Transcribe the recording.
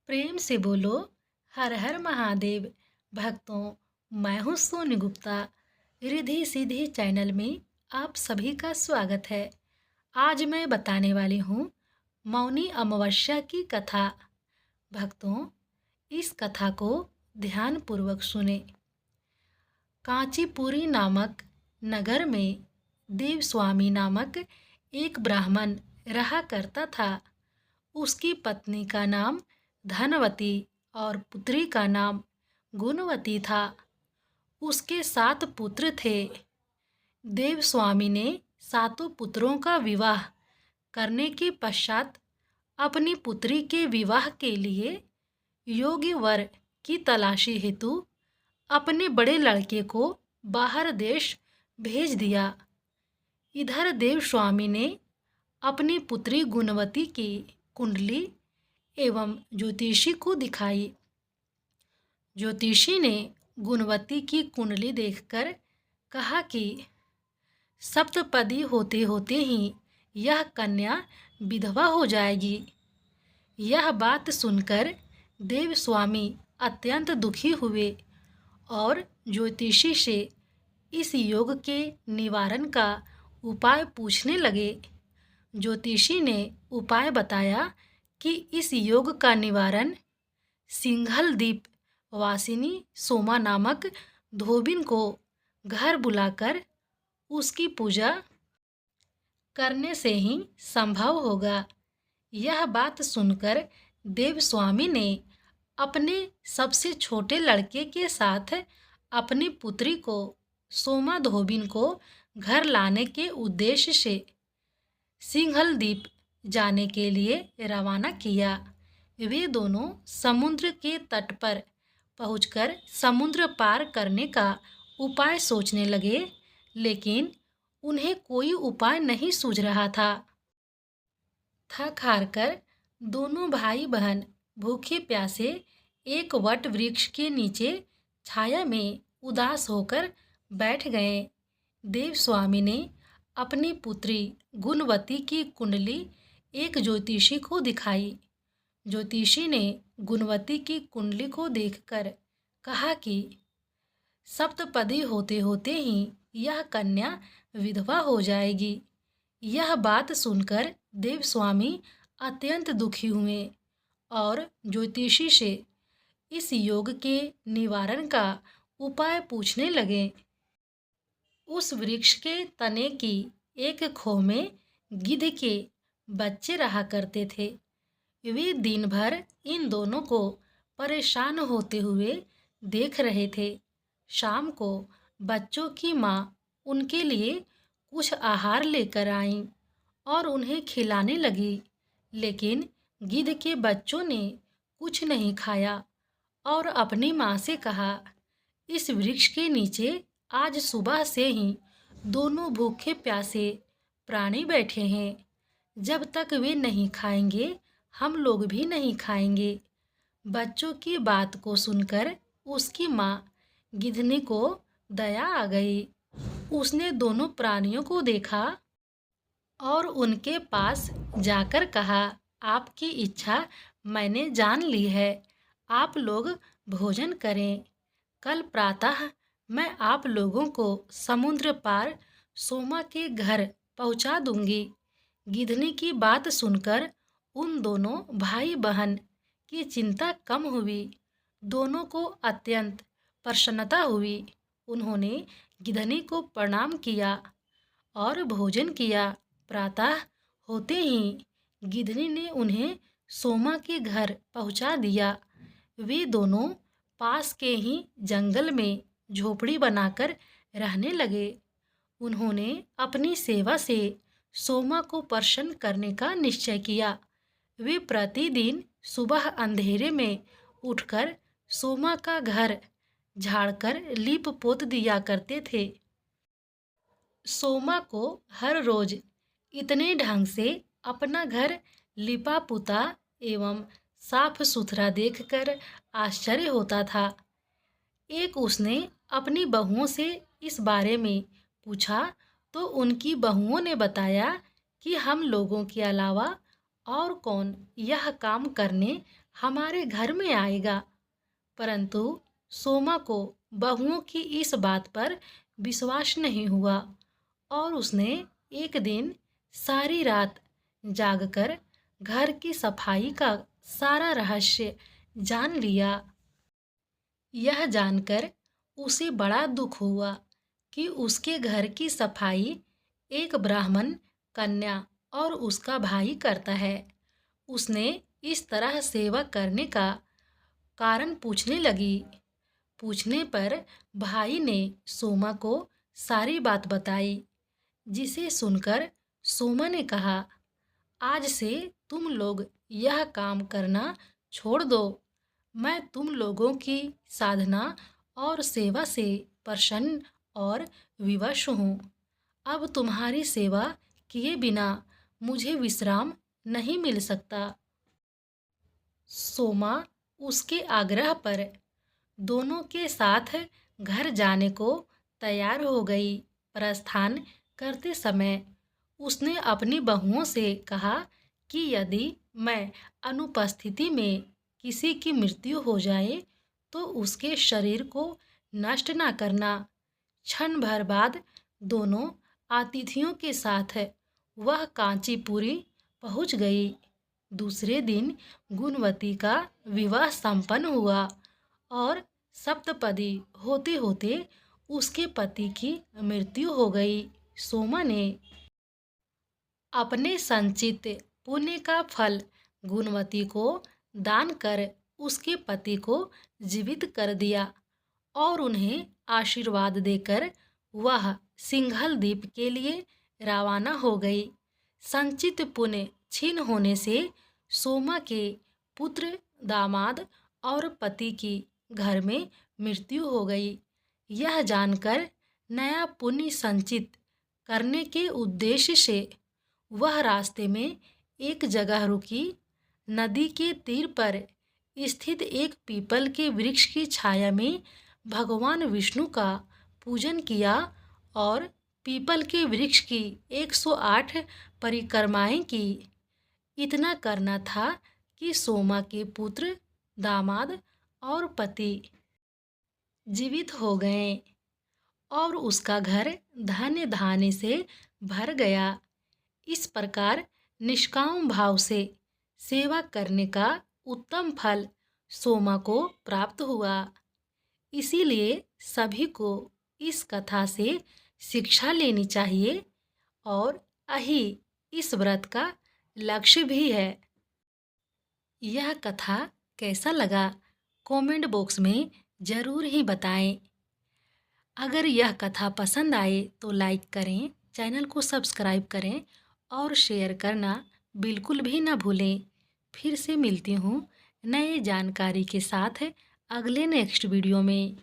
प्रेम से बोलो हर हर महादेव। भक्तों, मैं हूँ सोनी गुप्ता। रिद्धि सिद्धि चैनल में आप सभी का स्वागत है। आज मैं बताने वाली हूँ मौनी अमावस्या की कथा। भक्तों, इस कथा को ध्यानपूर्वक सुने। कांचीपुरी नामक नगर में देवस्वामी नामक एक ब्राह्मण रहा करता था। उसकी पत्नी का नाम धनवती और पुत्री का नाम गुणवती था। उसके 7 पुत्र थे। देवस्वामी ने सातों पुत्रों का विवाह करने के पश्चात अपनी पुत्री के विवाह के लिए योग्य वर की तलाशी हेतु अपने बड़े लड़के को बाहर देश भेज दिया। इधर देवस्वामी ने अपनी पुत्री गुणवती की कुंडली एवं ज्योतिषी को दिखाई। ज्योतिषी ने गुणवती की कुंडली देखकर कहा कि सप्तपदी होते होते ही यह कन्या विधवा हो जाएगी। यह बात सुनकर देवस्वामी अत्यंत दुखी हुए और ज्योतिषी से इस योग के निवारण का उपाय पूछने लगे। ज्योतिषी ने उपाय बताया कि इस योग का निवारण सिंघल द्वीप वासिनी सोमा नामक धोबिन को घर बुलाकर उसकी पूजा करने से ही संभव होगा। यह बात सुनकर देवस्वामी ने अपने सबसे छोटे लड़के के साथ अपनी पुत्री को सोमा धोबिन को घर लाने के उद्देश्य से सिंघल द्वीप जाने के लिए रवाना किया। वे दोनों समुद्र के तट पर पहुंचकर समुद्र पार करने का उपाय सोचने लगे, लेकिन उन्हें कोई उपाय नहीं सूझ रहा था। थक हार कर दोनों भाई बहन भूखे प्यासे एक वट वृक्ष के नीचे छाया में उदास होकर बैठ गए। देवस्वामी ने अपनी पुत्री गुणवती की कुंडली एक ज्योतिषी को दिखाई। ज्योतिषी ने गुणवती की कुंडली को देखकर कहा कि सप्तपदी होते होते ही यह कन्या विधवा हो जाएगी। यह बात सुनकर देवस्वामी अत्यंत दुखी हुए और ज्योतिषी से इस योग के निवारण का उपाय पूछने लगे। उस वृक्ष के तने की एक खो में गिद्ध के बच्चे रहा करते थे। वे दिन भर इन दोनों को परेशान होते हुए देख रहे थे। शाम को बच्चों की माँ उनके लिए कुछ आहार लेकर आईं और उन्हें खिलाने लगी, लेकिन गिद्ध के बच्चों ने कुछ नहीं खाया और अपनी माँ से कहा, इस वृक्ष के नीचे आज सुबह से ही दोनों भूखे प्यासे प्राणी बैठे हैं। जब तक वे नहीं खाएंगे हम लोग भी नहीं खाएंगे। बच्चों की बात को सुनकर उसकी माँ गिद्धनी को दया आ गई। उसने दोनों प्राणियों को देखा और उनके पास जाकर कहा, आपकी इच्छा मैंने जान ली है, आप लोग भोजन करें। कल प्रातः मैं आप लोगों को समुद्र पार सोमा के घर पहुंचा दूंगी। गिद्धनी की बात सुनकर उन दोनों भाई बहन की चिंता कम हुई। दोनों को अत्यंत प्रसन्नता हुई। उन्होंने गिद्धनी को प्रणाम किया और भोजन किया। प्रातः होते ही गिद्धनी ने उन्हें सोमा के घर पहुंचा दिया। वे दोनों पास के ही जंगल में झोपड़ी बनाकर रहने लगे। उन्होंने अपनी सेवा से सोमा को प्रसन्न करने का निश्चय किया। वे प्रतिदिन सुबह अंधेरे में उठकर सोमा का घर झाड़कर लीप पोत दिया करते थे। सोमा को हर रोज इतने ढंग से अपना घर लिपा पुता एवं साफ सुथरा देखकर आश्चर्य होता था। एक उसने अपनी बहुओं से इस बारे में पूछा तो उनकी बहुओं ने बताया कि हम लोगों के अलावा और कौन यह काम करने हमारे घर में आएगा। परंतु सोमा को बहुओं की इस बात पर विश्वास नहीं हुआ और उसने एक दिन सारी रात जागकर घर की सफाई का सारा रहस्य जान लिया। यह जानकर उसे बड़ा दुख हुआ कि उसके घर की सफाई एक ब्राह्मण कन्या और उसका भाई करता है। उसने इस तरह सेवा करने का कारण पूछने लगी। पूछने पर भाई ने सोमा को सारी बात बताई, जिसे सुनकर सोमा ने कहा, आज से तुम लोग यह काम करना छोड़ दो। मैं तुम लोगों की साधना और सेवा से प्रसन्न और विवश हूँ। अब तुम्हारी सेवा किए बिना मुझे विश्राम नहीं मिल सकता। सोमा उसके आग्रह पर दोनों के साथ घर जाने को तैयार हो गई। प्रस्थान करते समय उसने अपनी बहुओं से कहा कि यदि मैं अनुपस्थिति में किसी की मृत्यु हो जाए तो उसके शरीर को नष्ट ना करना। क्षण भर बाद दोनों अतिथियों के साथ वह कांचीपुरी पहुंच गई। दूसरे दिन गुणवती का विवाह संपन्न हुआ और सप्तपदी होते होते उसके पति की मृत्यु हो गई। सोमा ने अपने संचित पुण्य का फल गुणवती को दान कर उसके पति को जीवित कर दिया और उन्हें आशीर्वाद देकर वह सिंघल द्वीप के लिए रवाना हो गई। संचित पुण्य क्षीण होने से सोमा के पुत्र, दामाद और पति की घर में मृत्यु हो गई। यह जानकर नया पुण्य संचित करने के उद्देश्य से वह रास्ते में एक जगह रुकी। नदी के तीर पर स्थित एक पीपल के वृक्ष की छाया में भगवान विष्णु का पूजन किया और पीपल के वृक्ष की 108 परिक्रमाएं की। इतना करना था कि सोमा के पुत्र, दामाद और पति जीवित हो गए और उसका घर धन्य धान्य से भर गया। इस प्रकार निष्काम भाव से सेवा करने का उत्तम फल सोमा को प्राप्त हुआ। इसीलिए सभी को इस कथा से शिक्षा लेनी चाहिए और यही इस व्रत का लक्ष्य भी है। यह कथा कैसा लगा कमेंट बॉक्स में ज़रूर ही बताएं। अगर यह कथा पसंद आए तो लाइक करें, चैनल को सब्सक्राइब करें और शेयर करना बिल्कुल भी ना भूलें। फिर से मिलती हूँ नए जानकारी के साथ अगले नेक्स्ट वीडियो में।